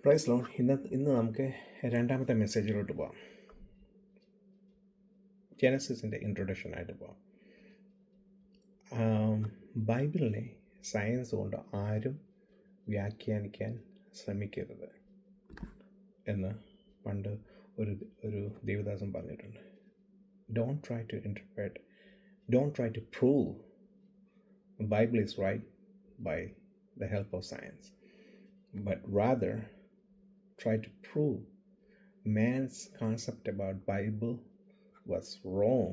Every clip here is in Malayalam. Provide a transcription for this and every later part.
Price loan. ഇന്ന് നമുക്ക് രണ്ടാമത്തെ മെസ്സേജിലോട്ട് പോകാം. ജെനസിസിൻ്റെ ഇൻട്രൊഡക്ഷനായിട്ട് പോകാം. ബൈബിളിനെ സയൻസ് കൊണ്ട് ആരും വ്യാഖ്യാനിക്കാൻ ശ്രമിക്കരുത് എന്ന് പണ്ട് ഒരു ദേവദാസൻ പറഞ്ഞിട്ടുണ്ട്. Don't try to interpret, don't try to prove Bible is right by the help of science, but rather try to prove man's concept about Bible was wrong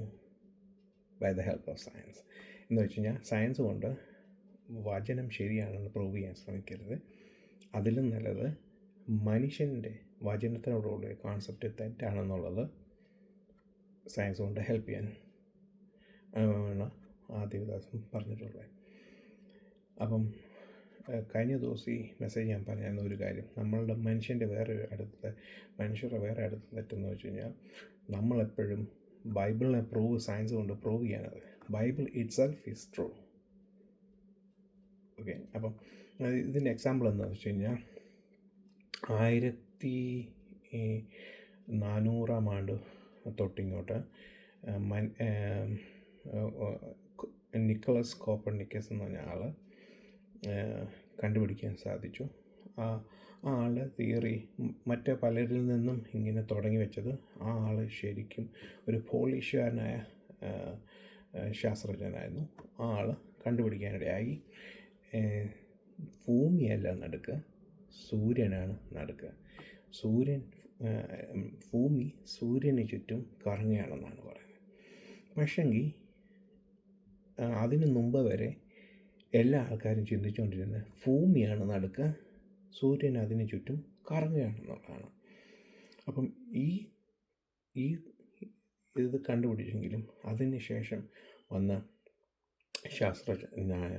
by the help of science. എന്ന് വെച്ച് കഴിഞ്ഞാൽ സയൻസ് കൊണ്ട് വചനം ശരിയാണെന്ന് പ്രൂവ് ചെയ്യാൻ ശ്രമിക്കരുത്. അതിലും നല്ലത് മനുഷ്യൻ്റെ വചനത്തിനോടുള്ള കോൺസെപ്റ്റ് തെറ്റാണെന്നുള്ളത് സയൻസ് കൊണ്ട് ഹെൽപ്പ് ചെയ്യാൻ ആണ് ആ ദേവദാസൻ പറഞ്ഞിട്ടുള്ളത്. അപ്പം കഴിഞ്ഞ ദിവസം ഈ മെസ്സേജ് ഞാൻ പറഞ്ഞിരുന്ന ഒരു കാര്യം, നമ്മളുടെ മനുഷ്യരുടെ വേറെ അടുത്ത തെറ്റെന്ന് വെച്ച് കഴിഞ്ഞാൽ നമ്മളെപ്പോഴും ബൈബിളിനെ സയൻസ് കൊണ്ട് പ്രൂവ് ചെയ്യാനത്. Bible itself is true. Okay, അപ്പം ഇതിൻ്റെ എക്സാമ്പിൾ എന്താണെന്ന് വെച്ച് കഴിഞ്ഞാൽ 1400 തൊട്ടിങ്ങോട്ട് നിക്കോളസ് കോപ്പർനിക്കസ് എന്ന് പറഞ്ഞ ആൾ കണ്ടുപിടിക്കാൻ സാധിച്ചു. ആ ആളുടെ തിയറി മറ്റേ പലരിൽ നിന്നും ഇങ്ങനെ തുടങ്ങി വെച്ചത് ആ ആൾ ശരിക്കും ഒരു പോളിഷുകാരനായ ശാസ്ത്രജ്ഞനായിരുന്നു. ആ ആൾ കണ്ടുപിടിക്കാനിടയായി ഭൂമിയല്ല നടുക്ക്, സൂര്യനാണ് നടുക്ക്. ഭൂമി സൂര്യന് ചുറ്റും കറങ്ങുകയാണെന്നാണ് പറയുന്നത്. പക്ഷെങ്കിൽ അതിനു മുമ്പ് വരെ എല്ലാ ആൾക്കാരും ചിന്തിച്ചുകൊണ്ടിരുന്നത് ഭൂമിയാണ് നടുക്ക്, സൂര്യൻ അതിന് ചുറ്റും കറങ്ങുകയാണെന്നുള്ളതാണ്. അപ്പം ഇത് കണ്ടുപിടിച്ചെങ്കിലും അതിന് ശേഷം വന്ന ശാസ്ത്രജ്ഞനായ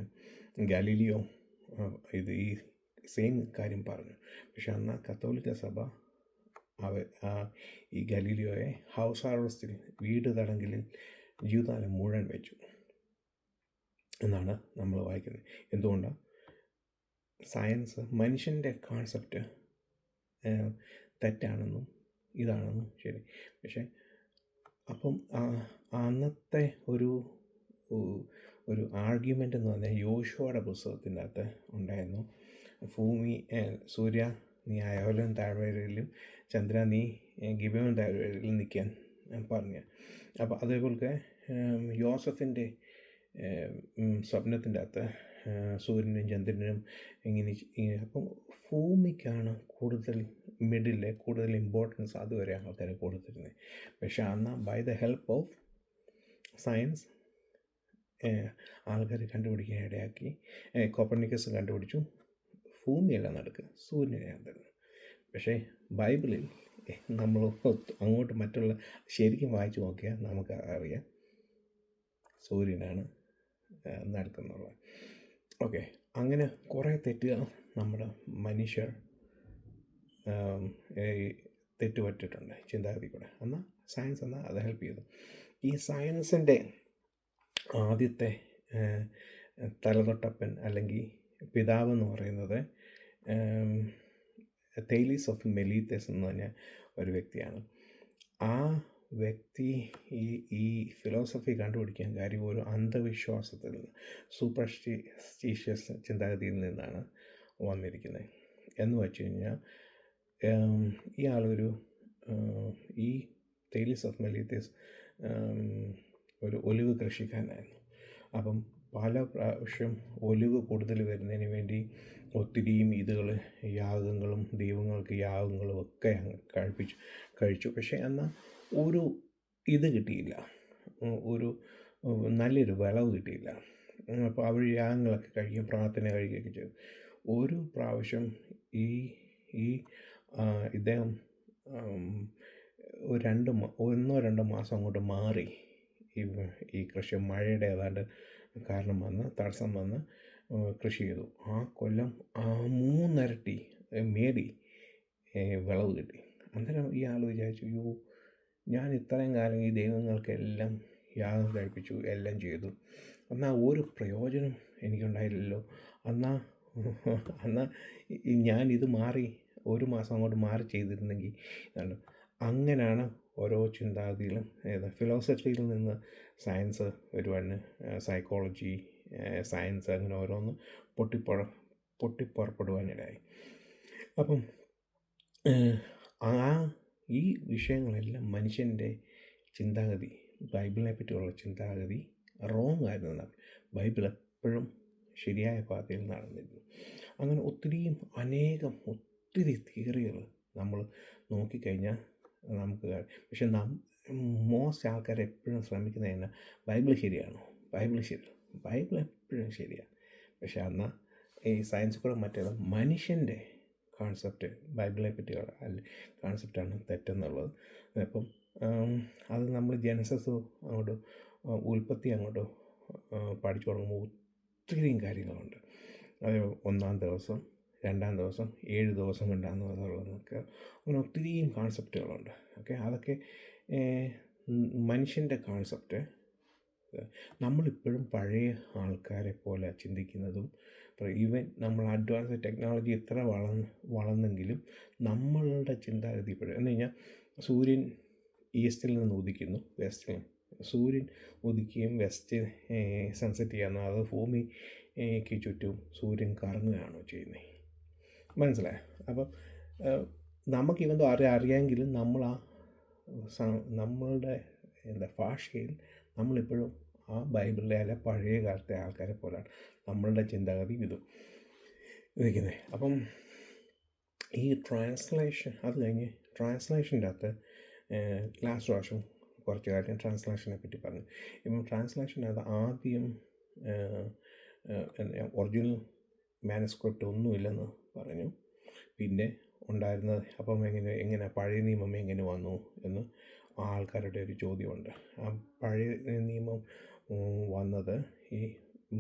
ഗാലീലിയോ ഈ സെയിം കാര്യം പറഞ്ഞു. പക്ഷെ അന്ന് കത്തോലിക്ക സഭ ഈ ഗാലീലിയോയെ ഹൗസ് അറസ്റ്റിൽ വീട് തടങ്കലിൽ ജീവിതകാലം മുഴുവൻ വെച്ചു എന്നാണ് നമ്മൾ വായിക്കുന്നത്. എന്തുകൊണ്ടാണ്? സയൻസ് മനുഷ്യൻ്റെ കോൺസെപ്റ്റ് തെറ്റാണെന്നും ഇതാണെന്നും ശരി. പക്ഷേ അപ്പം അന്നത്തെ ഒരു ആർഗ്യുമെൻ്റ് എന്ന് പറഞ്ഞാൽ യോശുവയുടെ പുസ്തകത്തിൻ്റെ അകത്ത് ഉണ്ടായിരുന്നു. സൂര്യ നീ അയോലൻ താഴ്വരയിലും ചന്ദ്ര നീ ഗിബയോൻ താഴ്വരയിലും നിൽക്കാൻ പറഞ്ഞു. അപ്പോൾ അതേപോലെ യോസഫിൻ്റെ സ്വപ്നത്തിൻ്റെ അകത്ത് സൂര്യനും ചന്ദ്രനും ഇങ്ങനെ അപ്പം ഭൂമിക്കാണ് കൂടുതൽ ഇമ്പോർട്ടൻസ് അതുവരെ ആൾക്കാരെ കൊടുത്തിരുന്നത്. പക്ഷെ അന്ന് by the help of science ആൾക്കാർ കണ്ടുപിടിക്കാൻ ഇടയാക്കി. കോപ്പർനിക്കസ് കണ്ടുപിടിച്ചു ഭൂമിയല്ല നടുക്ക്, സൂര്യനെയാണ് തരുന്നത്. പക്ഷേ ബൈബിളിൽ നമ്മൾ അങ്ങോട്ട് മറ്റുള്ള ശരിക്കും വായിച്ചു നോക്കിയാൽ നമുക്ക് അറിയാം സൂര്യനാണ് നടക്കുന്നുള്ളത്. ഓക്കെ, അങ്ങനെ കുറേ തെറ്റുകൾ നമ്മുടെ മനുഷ്യർ തെറ്റുപറ്റിട്ടുണ്ട് ചിന്താഗതി കൂടെ. എന്നാൽ സയൻസ് എന്നാൽ അത് ഹെൽപ്പ് ചെയ്തു. ഈ സയൻസിൻ്റെ ആദ്യത്തെ തലതൊട്ടപ്പൻ അല്ലെങ്കിൽ പിതാവെന്ന് പറയുന്നത് തേലീസ് ഓഫ് മെലീത്തസ് എന്ന് പറഞ്ഞ ഒരു വ്യക്തിയാണ്. ആ വ്യക്തി ഈ ഫിലോസഫി കണ്ടുപിടിക്കാൻ കാര്യം ഒരു അന്ധവിശ്വാസത്തിൽ നിന്ന്, സൂപ്പർസ്റ്റിഷ്യസ് ചിന്താഗതിയിൽ നിന്നാണ് വന്നിരിക്കുന്നത്. എന്ന് വെച്ച് കഴിഞ്ഞാൽ ഈ തേലീസ് ഓഫ് മെലീത്തസ് ഒരു ഒലിവ് കൃഷിക്കാരനായിരുന്നു. അപ്പം പല പ്രാവശ്യം ഒലിവ് കൂടുതൽ വരുന്നതിന് വേണ്ടി ഒത്തിരിയും യാഗങ്ങളും ദൈവങ്ങൾക്ക് യാഗങ്ങളും ഒക്കെ കഴിച്ചു. പക്ഷേ എന്നാൽ ഒരു കിട്ടിയില്ല, നല്ലൊരു വിളവ് കിട്ടിയില്ല. അപ്പോൾ അവർ യാഗങ്ങളൊക്കെ കഴിക്കും, പ്രാർത്ഥന കഴിക്കുകയൊക്കെ ചെയ്തു. ഒരു പ്രാവശ്യം ഇദ്ദേഹം 1-2 മാസം അങ്ങോട്ട് മാറി ഈ കൃഷി മഴയുടെ ഏതാണ്ട് തടസ്സം വന്ന് കൃഷി ചെയ്തു. ആ കൊല്ലം 3 ഇരട്ടി മേടി വിളവ് കിട്ടി. അന്നേരം ഈ ആൾ വിചാരിച്ചു, ഞാൻ ഇത്രയും കാലം ഈ ദൈവങ്ങൾക്കെല്ലാം യാഗം കഴിപ്പിച്ചു, എല്ലാം ചെയ്തു, എന്നാൽ ഒരു പ്രയോജനം എനിക്കുണ്ടായില്ലല്ലോ. എന്നാൽ ഞാനിത് മാറി ഒരു മാസം അങ്ങോട്ട് മാറി ചെയ്തിരുന്നെങ്കിൽ ഇതാണ്. അങ്ങനെയാണ് ഓരോ ചിന്താഗതികളും ഫിലോസഫിയിൽ നിന്ന് സയൻസ് വരുവാൻ, സൈക്കോളജി, സയൻസ്, അങ്ങനെ ഓരോന്ന് പൊട്ടിപ്പുറപ്പെടുവാനിടയായി. അപ്പം ഈ വിഷയങ്ങളെല്ലാം മനുഷ്യൻ്റെ ചിന്താഗതി, ബൈബിളിനെ പറ്റിയുള്ള ചിന്താഗതി റോങ് ആയിരുന്നതാണ്. ബൈബിൾ എപ്പോഴും ശരിയായ പാതയിൽ നടന്നിരുന്നു. അങ്ങനെ ഒത്തിരി തിയറികൾ നമ്മൾ നോക്കിക്കഴിഞ്ഞാൽ നമുക്ക്, പക്ഷെ മോസ്റ്റ് ആൾക്കാർ എപ്പോഴും ശ്രമിക്കുന്നതിന് ബൈബിൾ ശരിയാണോ, ബൈബിൾ എപ്പോഴും ശരിയാണ്. പക്ഷെ എന്നാൽ ഈ സയൻസ് കൂടെ മറ്റേത് മനുഷ്യൻ്റെ കോൺസെപ്റ്റ്, ബൈബിളിനെ പറ്റിയുള്ള കോൺസെപ്റ്റാണ് തെറ്റെന്നുള്ളത്. അപ്പം അത് നമ്മൾ ജനസസ് അങ്ങോട്ട്, ഉൽപ്പത്തി അങ്ങോട്ട് പഠിച്ചു തുടങ്ങുമ്പോൾ ഒത്തിരിയും കാര്യങ്ങളുണ്ട്. അത് 1-ാം ദിവസം, 2-ാം ദിവസം, 7 ദിവസം കൊണ്ടാണെന്നുള്ളതൊക്കെ അങ്ങനെ ഒത്തിരിയും കോൺസെപ്റ്റുകളുണ്ട്. ഓക്കെ, അതൊക്കെ മനുഷ്യൻ്റെ കോൺസെപ്റ്റ്. നമ്മളിപ്പോഴും പഴയ ആൾക്കാരെ പോലെ ചിന്തിക്കുന്നതും, ഈവൻ നമ്മൾ അഡ്വാൻസ് ടെക്നോളജി എത്ര വളർന്നെങ്കിലും നമ്മളുടെ ചിന്താഗതി ഇപ്പോഴും എന്ന് കഴിഞ്ഞാൽ, സൂര്യൻ ഈസ്റ്റിൽ നിന്ന് ഉദിക്കുന്നു, വെസ്റ്റിൽ സൂര്യൻ ഉദിക്കുകയും വെസ്റ്റ് സൺസെറ്റ് ചെയ്യാനോ, അത് ഭൂമിക്ക് ചുറ്റും സൂര്യൻ കറങ്ങുകയാണോ ചെയ്യുന്നത്? മനസ്സിലായോ? അപ്പം നമുക്കിവന്തോ അറിയാമെങ്കിലും നമ്മളുടെ ഭാഷയിൽ നമ്മളിപ്പോഴും ആ ബൈബിളിലെ അല്ല പഴയ കാലത്തെ ആൾക്കാരെ പോലെയാണ് നമ്മളുടെ ചിന്താഗതി ഇതും ഇരിക്കുന്നത്. അപ്പം ഈ ട്രാൻസ്ലേഷൻ, അത് കഴിഞ്ഞ് ട്രാൻസ്ലേഷൻ്റെ അകത്ത് ലാസ്റ്റ് പ്രാവശ്യം കുറച്ച് കാര്യം ട്രാൻസ്ലേഷനെ പറ്റി പറഞ്ഞു. ഇപ്പം ട്രാൻസ്ലേഷനകത്ത് ആദ്യം ഒറിജിനൽ മാനുസ്ക്രിപ്റ്റ് ഒന്നുമില്ലെന്ന് പറഞ്ഞു. പിന്നെ ഉണ്ടായിരുന്നത്, അപ്പം എങ്ങനെ പഴയ നിയമം എങ്ങനെ വന്നു എന്ന് ആൾക്കാരുടെ ഒരു ചോദ്യമുണ്ട്. ആ പഴയ നിയമം വന്നത് ഈ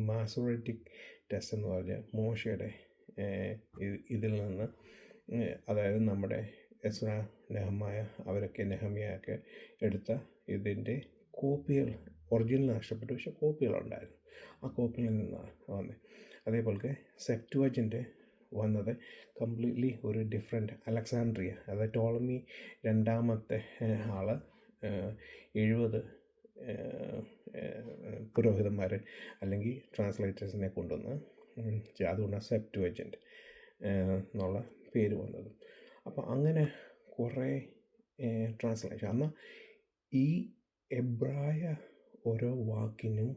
മാസോററ്റിക് ടെസ്റ്റ് എന്ന് പറഞ്ഞ മോശയുടെ ഇതിൽ നിന്ന്, അതായത് നമ്മുടെ എസ്രാ, നെഹമ്യായ, നെഹമ്യായൊക്കെ എടുത്ത ഇതിൻ്റെ കോപ്പികൾ, ഒറിജിനൽ നഷ്ടപ്പെട്ടു, പക്ഷേ കോപ്പികളുണ്ടായിരുന്നു. ആ കോപ്പികളിൽ നിന്നാണ് വന്നത്. അതേപോലെ സെപ്റ്റുവജൻ്റ് വന്നത് കംപ്ലീറ്റ്ലി ഒരു ഡിഫറെൻറ്റ്, അലക്സാൻഡ്രിയ, അതായത് ടോളമി രണ്ടാമത്തെ ആൾ 70 പുരോഹിതന്മാർ അല്ലെങ്കിൽ ട്രാൻസ്ലേറ്റേഴ്സിനെ കൊണ്ടുവന്ന്, അതുകൊണ്ടാണ് സെപ്റ്റുവജൻ്റ് എന്നുള്ള പേര് വന്നത്. അപ്പോൾ അങ്ങനെ കുറേ ട്രാൻസ്ലേഷൻ. എന്നാൽ ഈ എബ്രായ ഓരോ വാക്കിനും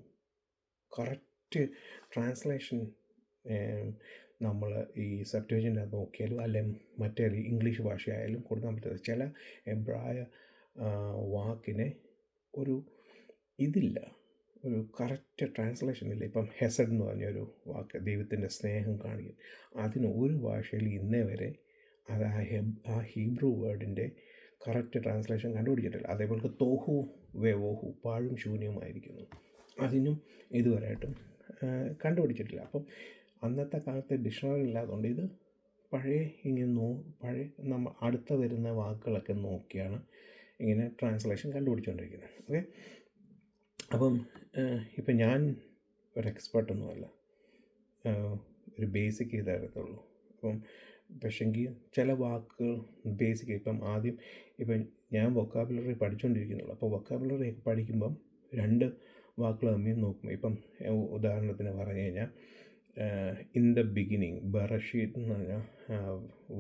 കറക്റ്റ് ട്രാൻസ്ലേഷൻ നമ്മൾ ഈ സെപ്റ്റുവജൻ്റ് നോക്കിയാലും അല്ലെങ്കിൽ മറ്റേ ഇംഗ്ലീഷ് ഭാഷയായാലും കൊടുക്കാൻ പറ്റുന്നത്. ചില എബ്രായ വാക്കിന് ഒരു ഇതില്ല, ഒരു കറക്റ്റ് ട്രാൻസ്ലേഷൻ ഇല്ല. ഇപ്പം ഹെസഡ് എന്ന് പറഞ്ഞൊരു വാക്ക്, ദൈവത്തിൻ്റെ സ്നേഹം കാണിക്കും, അതിന് ഒരു ഭാഷയിൽ ഇന്നേ വരെ അത് ആ ഹീബ്രു വേർഡിൻ്റെ കറക്റ്റ് ട്രാൻസ്ലേഷൻ കണ്ടുപിടിച്ചിട്ടില്ല. അതേപോലെ തോഹു വേവോഹു, പാഴും ശൂന്യമായിരിക്കുന്നു, അതിനും ഇതുവരെയായിട്ടും കണ്ടുപിടിച്ചിട്ടില്ല. അപ്പം അന്നത്തെ കാലത്ത് ഡിക്ഷണറി ഇല്ലാത്തതുകൊണ്ട് ഇത് പഴയ നമ്മൾ അടുത്ത വരുന്ന വാക്കുകളൊക്കെ നോക്കിയാണ് ഇങ്ങനെ ട്രാൻസ്ലേഷൻ കണ്ടുപിടിച്ചുകൊണ്ടിരിക്കുന്നത്. ഓക്കെ, അപ്പം ഇപ്പം ഞാൻ ഒരു എക്സ്പേർട്ടൊന്നുമല്ല, ഒരു ബേസിക് ഇതേ അറിയത്തുള്ളൂ. അപ്പം പക്ഷെങ്കിൽ ചില വാക്കുകൾ ബേസിക്, ഇപ്പം ഞാൻ വൊക്കാബുലറി പഠിച്ചുകൊണ്ടിരിക്കുന്നുള്ളൂ. അപ്പോൾ വൊക്കാബുലറി പഠിക്കുമ്പം 2 വാക്കുകൾ തമ്മിൽ നോക്കും. ഇപ്പം ഉദാഹരണത്തിന് പറഞ്ഞു കഴിഞ്ഞാൽ, ഇൻ ദ ബിഗിനിങ്, ബറഷീത്ത് എന്ന് പറഞ്ഞാൽ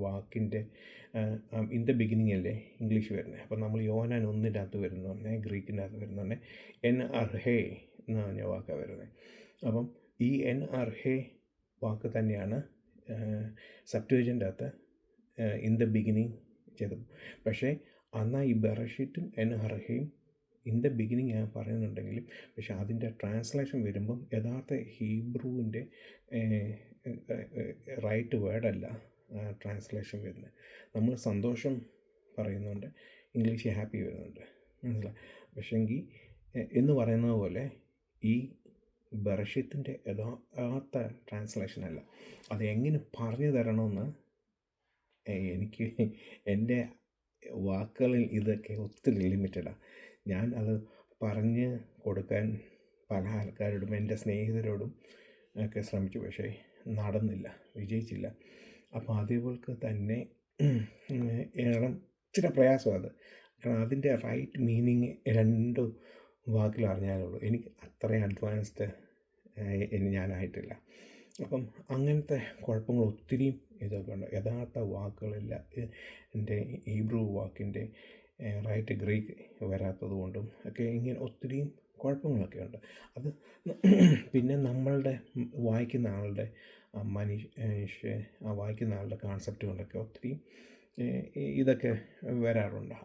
വാക്കിൻ്റെ ഇൻ ദ ബിഗിനിങ് അല്ലേ ഇംഗ്ലീഷ് വരുന്നത്. അപ്പം നമ്മൾ യോഹന്നാൻ 1-ൻ്റെ വരുന്നുണ്ടേ, ഗ്രീക്കിൻ്റെ അകത്ത് വരുന്നുണ്ടേ എൻ അർഹേ എന്ന് പറഞ്ഞ വാക്കാണ് വരുന്നത്. അപ്പം ഈ എൻ അർഹേ വാക്ക് തന്നെയാണ് സെപ്റ്റുവജൻ്റ് അകത്ത് ഇൻ ദ ബിഗിനിങ് ചെയ്തത്. പക്ഷേ എന്നാൽ ഈ ബറഷീറ്റും എൻ അർഹയും ഇൻ ദ ബിഗിനിങ് ഞാൻ പറയുന്നുണ്ടെങ്കിലും, പക്ഷെ അതിൻ്റെ ട്രാൻസ്ലേഷൻ വരുമ്പം യഥാർത്ഥ ഹീബ്രുവിൻ്റെ റൈറ്റ് വേർഡല്ല ട്രാൻസ്ലേഷൻ വരുന്നത്. നമ്മൾ സന്തോഷം പറയുന്നുണ്ട്, ഇംഗ്ലീഷിൽ ഹാപ്പി വരുന്നുണ്ട്, മനസ്സിലായി. പക്ഷെങ്കിൽ എന്ന് പറയുന്നത് പോലെ ഈ ബറഷീത്തിൻ്റെ യഥാർത്ഥ ട്രാൻസ്ലേഷൻ അല്ല. അത് എങ്ങനെ പറഞ്ഞു തരണമെന്ന് എനിക്ക്, എൻ്റെ വാക്കുകളിൽ ഇതൊക്കെ ഒത്തിരി ലിമിറ്റഡാണ്. ഞാൻ അത് പറഞ്ഞ് കൊടുക്കാൻ പല ആൾക്കാരോടും എൻ്റെ സ്നേഹിതരോടും ഒക്കെ ശ്രമിച്ചു, പക്ഷേ നടന്നില്ല, വിജയിച്ചില്ല. അപ്പോൾ അതേപോലെ തന്നെ കാരണം ഇച്ചിരി പ്രയാസമാണ് അത്. കാരണം അതിൻ്റെ റൈറ്റ് മീനിങ് 2 വാക്കിൽ അറിഞ്ഞാലുള്ളൂ. എനിക്ക് അത്രയും അഡ്വാൻസ്ഡ് ഞാനായിട്ടില്ല. അപ്പം അങ്ങനത്തെ കുഴപ്പങ്ങൾ ഒത്തിരിയും ഇതൊക്കെ ഉണ്ട്. യഥാർത്ഥ വാക്കുകളില്ല. എൻ്റെ ഹീബ്രു വാക്കിൻ്റെ റൈറ്റ് ഗ്രീക്ക് വരാത്തത് കൊണ്ടും ഒക്കെ ഇങ്ങനെ ഒത്തിരിയും കുഴപ്പങ്ങളൊക്കെ ഉണ്ട്. അത് പിന്നെ നമ്മളുടെ വായിക്കുന്ന ആളുടെ വായിക്കുന്ന ആളുടെ കാൺസെപ്റ്റ് കൊണ്ടൊക്കെ ഒത്തിരി ഇതൊക്കെ വരാറുണ്ട്.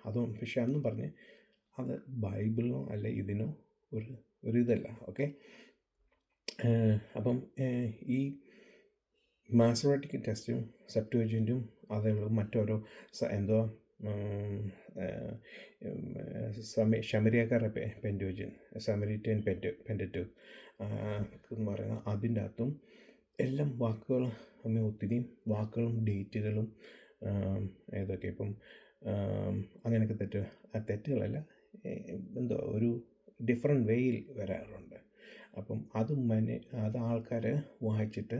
അതും പക്ഷെ അന്നും പറഞ്ഞ് അത് ബൈബിളിനോ അല്ലെ ഇതിനോ ഒരിതല്ല. ഓക്കെ. അപ്പം ഈ മാസോറട്ടിക് ടെസ്റ്റും സെപ്റ്റുവജിൻറ്റും അതേപോലെ മറ്റോരോ എന്തോ ശമരിയാക്കാരുടെ പെൻറ്റുവജിൻ, സമരീറ്റൻ പെൻറ്ററ്റൂക്ക് എന്ന് പറയുന്ന അതിൻ്റെ അകത്തും എല്ലാം വാക്കുകൾ ഒത്തിരി വാക്കുകളും ഡേറ്റുകളും ഏതൊക്കെ ഇപ്പം അങ്ങനെയൊക്കെ തെറ്റുകളല്ല, എന്തോ ഒരു ഡിഫറെൻറ്റ് വേയിൽ വരാറുണ്ട്. അപ്പം അത് ആൾക്കാർ വായിച്ചിട്ട്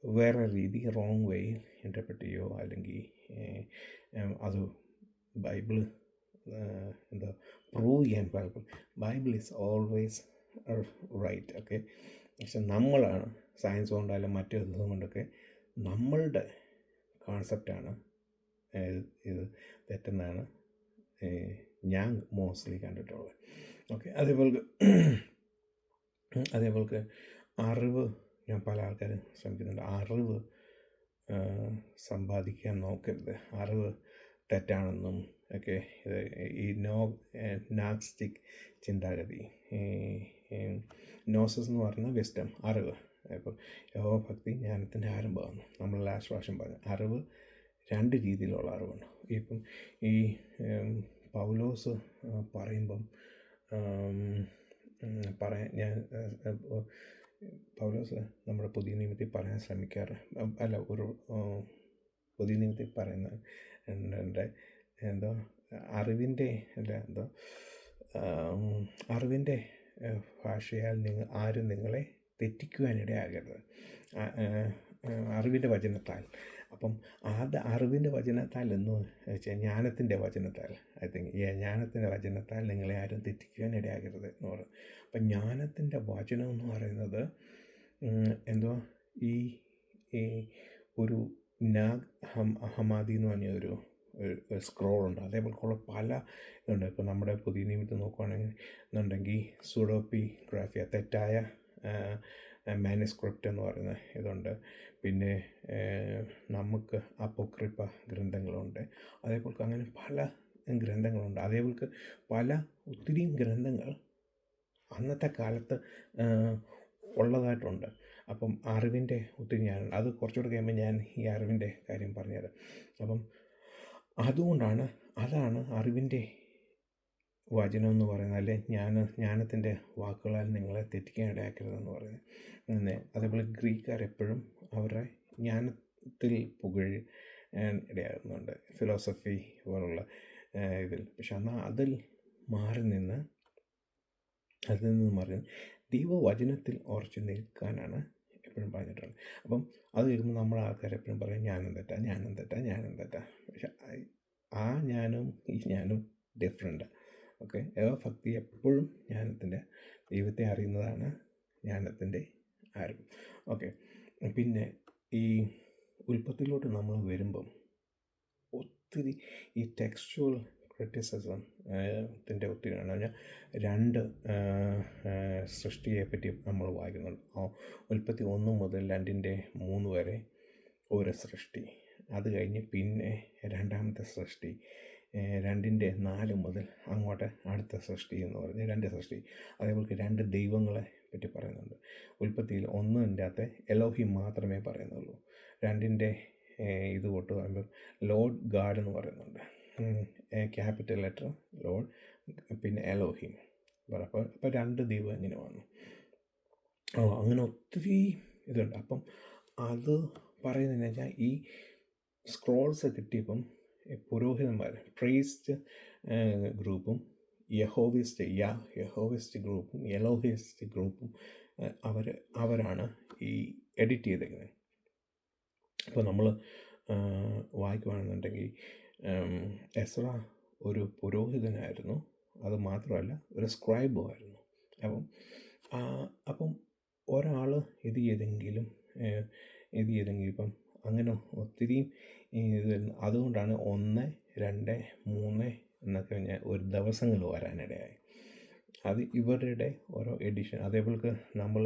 വേറെ രീതി റോങ് വേയിൽ ഇൻ്റർപ്രറ്റ് ചെയ്യുകയോ അല്ലെങ്കിൽ അത് ബൈബിള് എന്താ പ്രൂവ് ചെയ്യാൻ പാടില്ല. Bible is always right. Okay. പക്ഷെ നമ്മളാണ് സയൻസ് കൊണ്ടായാലും മറ്റു ഇതും കൊണ്ടൊക്കെ നമ്മളുടെ കോൺസെപ്റ്റാണ് ഇത് തെറ്റെന്നാണ് ഞാൻ മോസ്റ്റ്ലി കണ്ടിട്ടുള്ളത്. ഓക്കെ. അതേപോലെ അറിവ് ഞാൻ പല ആൾക്കാരും ശ്രമിക്കുന്നുണ്ട്. അറിവ് സമ്പാദിക്കാൻ നോക്കരുത്, അറിവ് തെറ്റാണെന്നും ഒക്കെ ഈ നാസ്റ്റിക് ചിന്താഗതി. നോസസ് എന്ന് പറഞ്ഞാൽ വിസ്ഡം, അറിവ്. ഇപ്പോൾ യഹോഭക്തി ജ്ഞാനത്തിൻ്റെ ആരംഭമാണ്. നമ്മൾ ലാസ്റ്റ് പ്രാവശ്യം പറഞ്ഞു അറിവ് 2 രീതിയിലുള്ള അറിവുണ്ട്. ഇപ്പം ഈ പൗലോസ് പറയുമ്പം ഞാൻ പൗലോസ് നമ്മുടെ പുതിയ നിയമത്തിൽ പറയാൻ ശ്രമിക്കാറ് പുതിയ നിയമത്തിൽ പറയുന്ന എന്തോ അറിവിൻ്റെ അറിവിൻ്റെ ഭാഷയാൽ ആരും നിങ്ങളെ തെറ്റിക്കുവാനിടയാകരുത്, അറിവിൻ്റെ വചനത്താൽ. അപ്പം അറിവിൻ്റെ വചനത്താൽ എന്ന് വെച്ചാൽ ജ്ഞാനത്തിൻ്റെ വചനത്താൽ, ഐ തിങ്ക് ജ്ഞാനത്തിൻ്റെ വചനത്താൽ നിങ്ങളെ ആരും തെറ്റിക്കുവാൻ ഇടയാകരുത് എന്ന് പറയും. അപ്പം ജ്ഞാനത്തിൻ്റെ വചനം എന്ന് പറയുന്നത് ഈ ഒരു ഹമാദി എന്ന് പറഞ്ഞ ഒരു സ്ക്രോളുണ്ട്. അതേപോലെയുള്ള പല ഇതുണ്ട്. ഇപ്പോൾ നമ്മുടെ പുതിയ നിയമത്തിൽ നോക്കുകയാണെന്നുണ്ടെങ്കിൽ സൂഡോപ്പിഗ്രാഫിയ, തെറ്റായ മാനുസ്ക്രിപ്റ്റ് എന്ന് പറയുന്ന ഇതുണ്ട്. പിന്നെ നമുക്ക് അപ്പോക്രിഫ ഗ്രന്ഥങ്ങളുണ്ട്. അതേപോലെ അങ്ങനെ പല ഗ്രന്ഥങ്ങളുണ്ട്. അതേപോലെ ഒത്തിരിയും ഗ്രന്ഥങ്ങൾ അന്നത്തെ കാലത്ത് ഉള്ളതായിട്ടുണ്ട്. അപ്പം അറിവിൻ്റെ ഒത്തിരി ഞാനുണ്ട്. അത് കുറച്ചുകൂടെ കഴിയുമ്പോൾ ഞാൻ ഈ അറിവിൻ്റെ കാര്യം പറഞ്ഞുതരാം. അപ്പം അതാണ് അറിവിൻ്റെ വചനം എന്ന് പറയുന്നത്, അല്ലെ ജ്ഞാനത്തിൻ്റെ വാക്കുകളാൽ നിങ്ങളെ തെറ്റിക്കാൻ ഇടയാക്കരുതെന്ന് പറയുന്നത്. അതേപോലെ ഗ്രീക്കുകാരെപ്പോഴും അവരുടെ ജ്ഞാനത്തിൽ പുകഴ് ഇടയാകുന്നുണ്ട്, ഫിലോസഫി പോലുള്ള ഇതിൽ. പക്ഷെ എന്നാൽ അതിൽ നിന്ന് മാറി ദൈവവചനത്തിൽ ഉറച്ചു നിൽക്കാനാണ് എപ്പോഴും പറഞ്ഞിട്ടുള്ളത്. അപ്പം അത് കേൾക്കുമ്പോൾ നമ്മുടെ ആൾക്കാർ എപ്പോഴും പറയും ജ്ഞാനം തെറ്റാ. പക്ഷെ ആ ജ്ഞാനവും ഈ ജ്ഞാനവും ഡിഫറെൻ്റ്. ഓക്കെ. ഭക്തി എപ്പോഴും ദൈവത്തെ അറിയുന്നതാണ് ജ്ഞാനത്തിൻ്റെ ആരംഭം. ഓക്കെ. പിന്നെ ഈ ഉൽപ്പത്തിയിലോട്ട് നമ്മൾ വരുമ്പം ഒത്തിരി ഈ ടെക്സ്ച്വൽ ക്രിറ്റിസിസം ഒത്തിരിയാണ്. പറഞ്ഞാൽ 2 സൃഷ്ടിയെപ്പറ്റി നമ്മൾ വായിക്കുന്നുണ്ട്. ഉൽപ്പത്തി 1 മുതൽ 2:3 വരെ ഒരു സൃഷ്ടി. അത് കഴിഞ്ഞ് പിന്നെ രണ്ടാമത്തെ സൃഷ്ടി 2:4 മുതൽ അങ്ങോട്ട് അടുത്ത സൃഷ്ടി എന്ന് പറഞ്ഞ് 2 സൃഷ്ടി. അതേപോലെ 2 ദൈവങ്ങളെ പറ്റി പറയുന്നുണ്ട്. ഉൽപ്പത്തിയിൽ 1-ൻ്റെ അകത്ത് എലോഹിം മാത്രമേ പറയുന്നുള്ളൂ. 2-ൻ്റെ ഇത് തൊട്ട് പറയുമ്പം ലോർഡ് ഗാഡ് എന്ന് പറയുന്നുണ്ട്, ക്യാപിറ്റൽ ലെറ്റർ ലോർഡ്, പിന്നെ എലോഹിം. അപ്പോൾ 2 ദൈവം ഇങ്ങനെ വന്നു. അങ്ങനെ ഒത്തിരി ഇതുണ്ട്. അപ്പം അത് പറയുന്നതെന്ന് വെച്ചാൽ ഈ സ്ക്രോൾസ് കിട്ടിയപ്പം പുരോഹിതന്മാർ, പ്രീസ്റ്റ് ഗ്രൂപ്പും യഹോവിസ്റ്റ് ഗ്രൂപ്പും എലോഹിസ്റ്റ് ഗ്രൂപ്പും അവരാണ് ഈ എഡിറ്റ് ചെയ്തേക്കുന്നത്. അപ്പോൾ നമ്മൾ വായിക്കുകയാണെന്നുണ്ടെങ്കിൽ എസ്ര ഒരു പുരോഹിതനായിരുന്നു. അത് മാത്രമല്ല ഒരു സ്ക്രൈബുമായിരുന്നു. അപ്പം ഒരാൾ ഇത് ചെയ്തെങ്കിലും ഇപ്പം അങ്ങനെ ഒത്തിരി ഇത് അതുകൊണ്ടാണ് 1, 2, 3 എന്നൊക്കെ ഒരു ദിവസങ്ങൾ വരാനിടയായി. അത് ഇവരുടെ ഓരോ എഡിഷൻ. അതേപോലെ നമ്മൾ